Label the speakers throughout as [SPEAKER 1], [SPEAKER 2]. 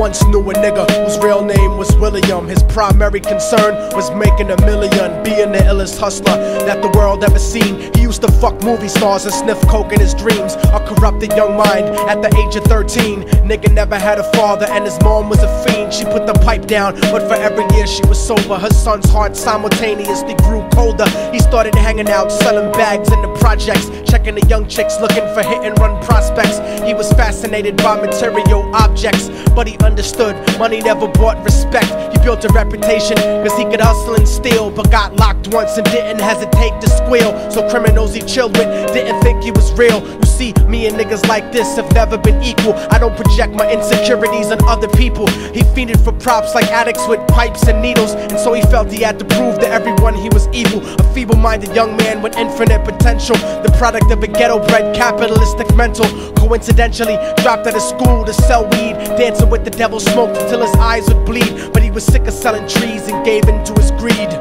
[SPEAKER 1] once knew a nigga whose real name was William. His primary concern was making $1 million, being the illest hustler that the world ever seen. He used to fuck movie stars and sniff coke in his dreams. A corrupted young mind at the age of 13. Nigga never had a father and his mom was a fiend. She put the pipe down, but for every year she was sober, her son's heart simultaneously grew colder. He started hanging out, selling bags in the projects, checking the young chicks looking for hit and run prospects. He was fascinated by material objects, but he understood money never bought respect. He built a reputation cause he could hustle and steal, but got locked once and didn't hesitate to squeal. So criminals he chilled with didn't think he was real. You see, me and niggas like this have never been equal. I don't project my insecurities on other people. He fiended for props like addicts with pipes and needles, and so he felt he had to prove to everyone he was evil. A feeble-minded young man with infinite potential, the product of a ghetto-bred capitalistic mental. Coincidentally dropped out of school to sell weed, dancing with the devil, smoked until his eyes would bleed. But he was sick of selling trees and gave in to his greed.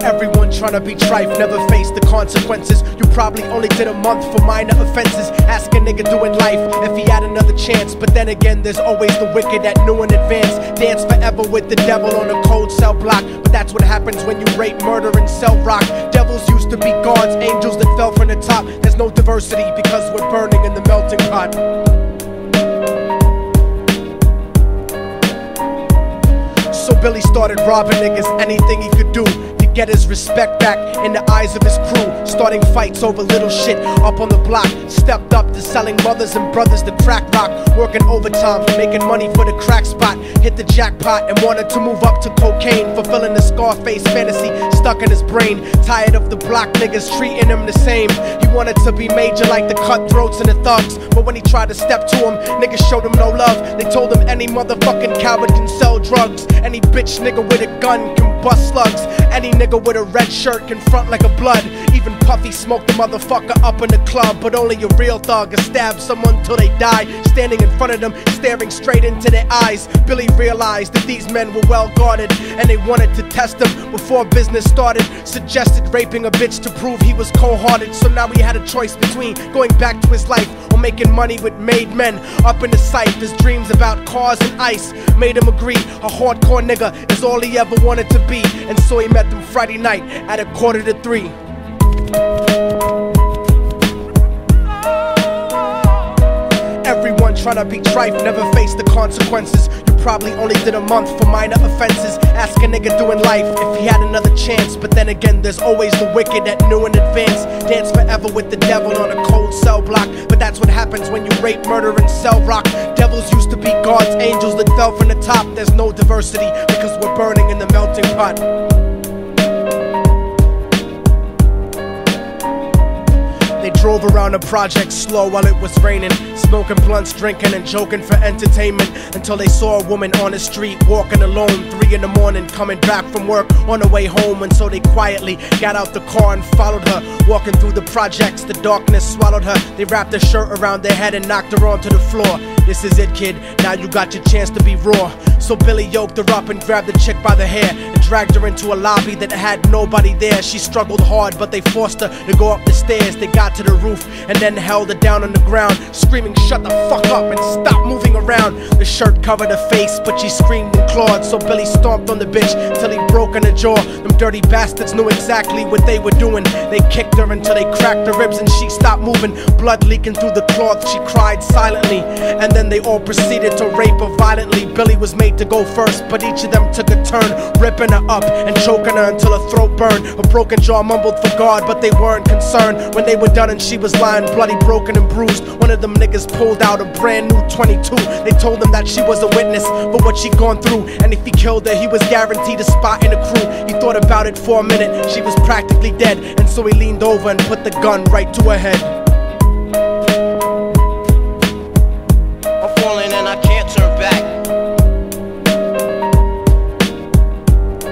[SPEAKER 1] Everyone tryna be trife, never face the consequences. You probably only did a month for minor offenses. Ask a nigga doing life if he had another chance. But then again, there's always the wicked that knew in advance. Dance forever with the devil on a cold cell block. But that's what happens when you rape, murder, and sell rock. Devils used to be gods, angels that fell from the top. There's no diversity because we're burning in the melting pot. So Billy started robbing niggas, anything he could do to get his respect back in the eyes of his crew. Starting fights over little shit up on the block. Stepped up to selling mothers and brothers to crack rock. Working overtime, making money for the crack spot. Hit the jackpot and wanted to move up to cocaine, fulfilling the Scarface fantasy stuck in his brain. Tired of the block niggas treating him the same. He wanted to be major like the cutthroats and the thugs, but when he tried to step to him, niggas showed him no love. They told him any motherfucking coward can sell drugs. Any bitch nigga with a gun can bust slugs. Any nigga with a red shirt can front like a blood. Even Puffy smoked the motherfucker up in the club. But only a real thug can stab someone till they die. Standing in front of them, staring straight into their eyes, Billy realized that these men were well guarded, and they wanted to test him before business started. Suggested raping a bitch to prove he was cold-hearted. So now he had a choice between going back to his life or making money with made men. Up in the sight, his dreams about cars and ice made him agree a hardcore nigga is all he ever wanted to be. And so he met them Friday night at 2:45. Everyone tryna be trife, never face the consequences. You probably only did a month for minor offenses. Ask a nigga doing life if he had another chance. But then again, there's always the wicked that knew in advance. Dance forever with the devil on a cold cell block. But that's what happens when you rape, murder, and sell rock. Devils used to be gods, angels that fell from the top. There's no diversity because we're burning in the melting pot. They drove around the project slow while it was raining, smoking blunts, drinking and joking for entertainment, until they saw a woman on the street walking alone, 3 in the morning, coming back from work on her way home. And so they quietly got out the car and followed her. Walking through the projects, the darkness swallowed her. They wrapped her shirt around their head and knocked her onto the floor. This is it, kid, now you got your chance to be raw. So Billy yoked her up and grabbed the chick by the hair and dragged her into a lobby that had nobody there. She struggled hard, but they forced her to go up the stairs. They got to the roof and then held her down on the ground, screaming, "Shut the fuck up and stop moving around." The shirt covered her face, but she screamed and clawed. So Billy stomped on the bitch till he broke in her jaw. Them dirty bastards knew exactly what they were doing. They kicked her until they cracked her ribs and she stopped moving. Blood leaking through the cloth, she cried silently. And then they all proceeded to rape her violently. Billy was made to go first, but each of them took a turn, ripping her up and choking her until her throat burned. Her broken jaw mumbled for God, but they weren't concerned. When they were done and she was lying bloody, broken and bruised, one of them niggas pulled out a brand new 22. They told him that she was a witness for what she'd gone through, and if he killed her, he was guaranteed a spot in the crew. He thought about it for a minute, she was practically dead, and so he leaned over and put the gun right to her head.
[SPEAKER 2] I'm falling and I can't turn back.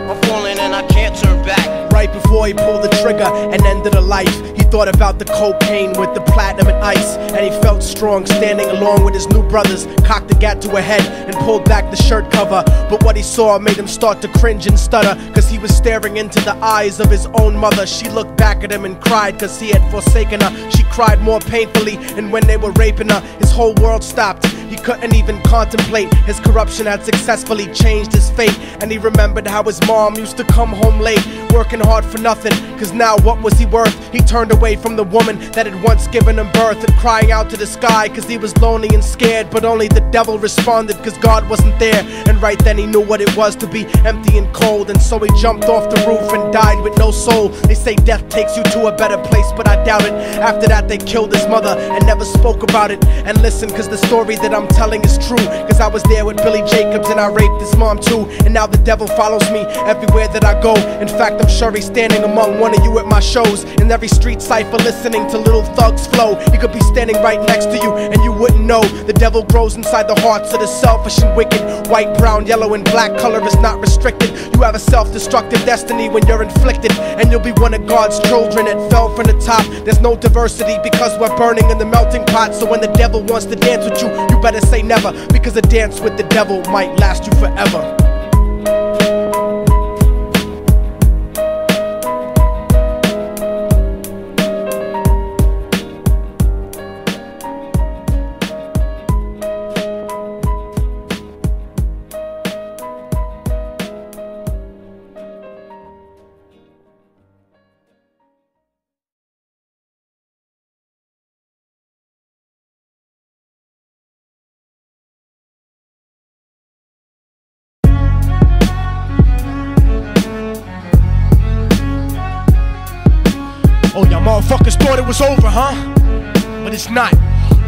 [SPEAKER 2] I'm falling and I can't turn back.
[SPEAKER 1] Right before he pulled the trigger and ended her life, he thought about the cocaine with the platinum and ice, and he felt strong standing along with his new brothers. Cocked the gat to her head and pulled back the shirt cover, but what he saw made him start to cringe and stutter, cause he was staring into the eyes of his own mother. She looked back at him and cried cause he had forsaken her. She cried more painfully, and when they were raping her, his whole world stopped. He couldn't even contemplate. His corruption had successfully changed his fate, and he remembered how his mom used to come home late, working hard for nothing, cause now what was he worth? He turned away from the woman that had once given him birth, and crying out to the sky cause he was lonely and scared, but only the devil responded cause God wasn't there. And right then he knew what it was to be empty and cold, and so he jumped off the roof and died with no soul. They say death takes you to a better place, but I doubt it. After that they killed his mother and never spoke about it. And listen, cause the story that I'm telling is true, cause I was there with Billy Jacobs and I raped his mom too. And now the devil follows me everywhere that I go. In fact, I'm sure he's standing among one of you at my shows, in every street cipher listening to Little Thug's flow. He could be standing right next to you and you wouldn't know. The devil grows inside the hearts of the selfish and wicked. White, brown, yellow and black color is not restricted. You have a self-destructive destiny when you're inflicted, and you'll be one of God's children that fell from the top. There's no diversity because we're burning in the melting pot. So when the devil wants to dance with you, you better say never, because a dance with the devil might last you forever. Oh, y'all motherfuckers thought it was over, huh? But it's not.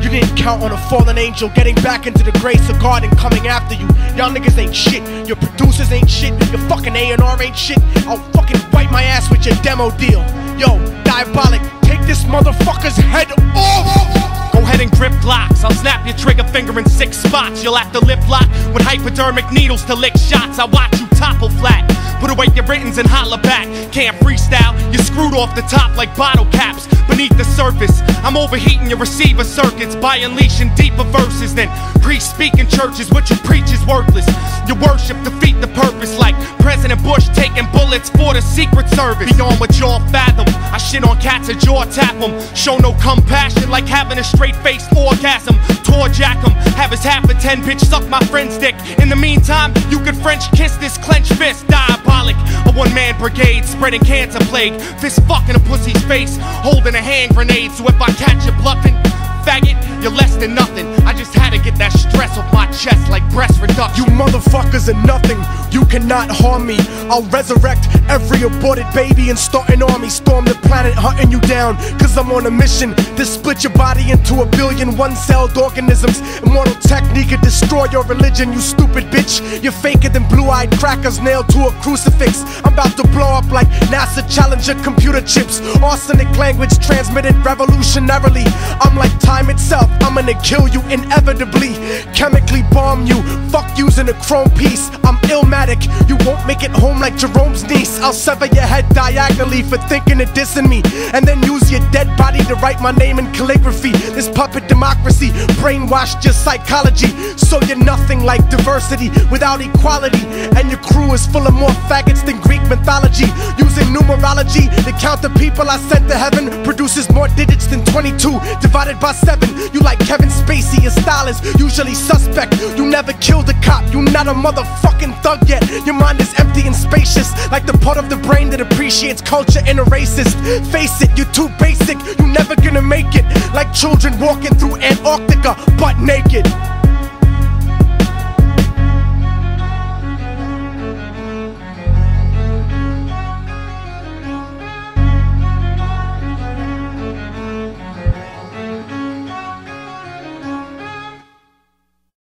[SPEAKER 1] You didn't count on a fallen angel getting back into the grace of God and coming after you. Y'all niggas ain't shit. Your producers ain't shit. Your fucking A&R ain't shit. I'll fucking wipe my ass with your demo deal. Yo, Diabolic, take this motherfucker's head off!
[SPEAKER 3] Go ahead and grip blocks. I'll snap your trigger finger in 6 spots. You'll have to lip lock with hypodermic needles to lick shots. I watch you topple flat. Put away your writtens and holler back. Can't freestyle, you're screwed off the top like bottle caps. Beneath the surface, I'm overheating your receiver circuits by unleashing deeper verses than priests speak in churches. What you preach is worthless. Your worship defeat the purpose, like President Bush taking bullets for the Secret Service. Beyond what y'all fathom, I shit on cats and jaw tap them. Show no compassion like having a straight-faced orgasm. Tour jack them, have his half a 10, bitch suck my friend's dick. In the meantime, you could French kiss this clenched fist. Diabolic, a one-man brigade spreading cancer plague. Fist fucking a pussy's face, holding a hand grenade. So if I catch you bluffing, faggot, you're less than nothing. I just had to get that stress off my chest like breast reduction.
[SPEAKER 1] You motherfuckers are nothing, you cannot harm me. I'll resurrect every aborted baby and start an army. Storm the planet hunting you down, cause I'm on a mission to split your body into 1 billion one-celled organisms. Immortal technique could destroy your religion, you stupid bitch. You're faker than blue-eyed crackers nailed to a crucifix. I'm about to blow up like NASA Challenger computer chips. Arsenic language transmitted revolutionarily. I'm like time itself, I'm gonna kill you inevitably. Chemically bomb you, fuck using a chrome piece. I'm illmatic, you won't make it home like Jerome's niece. I'll sever your head diagonally for thinking of dissing me, and then use your dead body to write my name in calligraphy. This puppet democracy brainwashed your psychology, so you're nothing like diversity without equality. And your crew is full of more faggots than Greek mythology. Using numerology to count the people I sent to heaven produces more digits than 22 divided by 7. You like Kevin Spacey, your style is usually suspect. You never killed a cop, you not a motherfucking thug yet. Your mind is empty and spacious, like the part of the brain that appreciates culture and a racist. Face it, you're too basic, you never gonna make it. Like children walking through Antarctica butt naked.